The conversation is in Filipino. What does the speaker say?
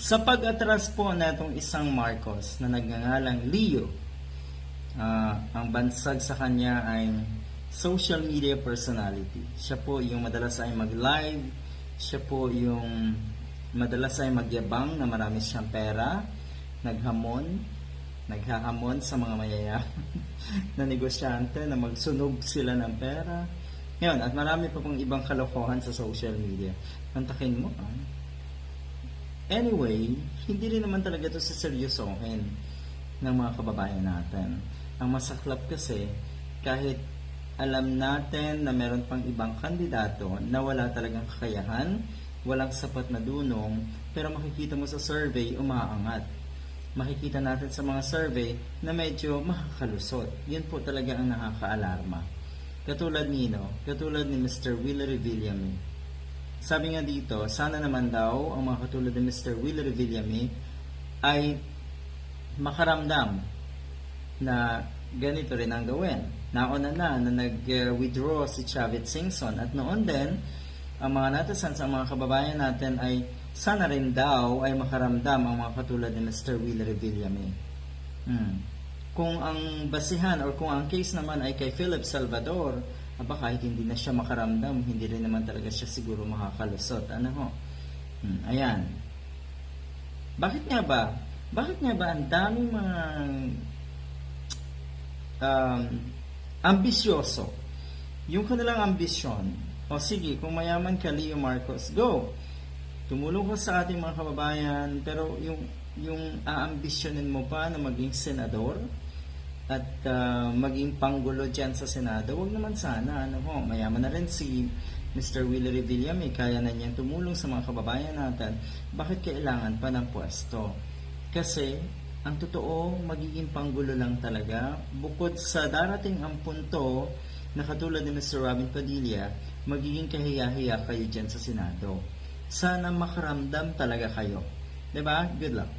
Sa pag-atras po netong isang Marcos na nagngangalang Leo, ang bansag sa kanya ay social media personality. Siya po yung madalas ay mag-live, siya po yung madalas ay magyabang na marami siyang pera, naghahamon sa mga mayayaman na negosyante na magsunog sila ng pera. Ngayon, at marami pa pong ibang kalokohan sa social media. Kontakin mo, Anyway, hindi rin naman talaga ito seryosohin ng mga kababayan natin. Ang masaklap kasi, kahit alam natin na meron pang ibang kandidato na wala talagang kakayahan, walang sapat na dunong, pero makikita mo sa survey, umaangat. Makikita natin sa mga survey na medyo makakalusot. Yun po talaga ang nakaka-alarma. Katulad ni Mr. Willery Villame. Sabi nga dito, sana naman daw ang mga katulad ni Mr. Willery Villame ay makaramdam na ganito rin ang gawin. Nauna na nag-withdraw si Chavit Singson at noon din, ang mga natasan sa mga kababayan natin ay sana rin daw ay makaramdam ang mga katulad ni Mr. Willery Villame. Kung ang basihan or kung ang case naman ay kay Philip Salvador, kahit hindi na siya makaramdam, hindi rin naman talaga siya siguro makakalusot. Ayan. Bakit nga ba? Bakit nga ba ang daming mga ambisyoso? Yung kanilang ambisyon, sige, kung mayaman ka, Leo Marcos, go! Tumulong ka sa ating mga kababayan, pero yung aambisyonin mo pa na maging senador, at maging panggulo dyan sa Senado, wag naman sana. Mayaman na rin si Mr. Willery Villame, kaya na niyang tumulong sa mga kababayan natin. Bakit kailangan pa ng pwesto? Kasi, ang totoo, magiging panggulo lang talaga. Bukod sa darating ang punto na katulad ni Mr. Robin Padilla, magiging kahiya-hiya kayo dyan sa Senado. Sana makaramdam talaga kayo. Diba? Good luck.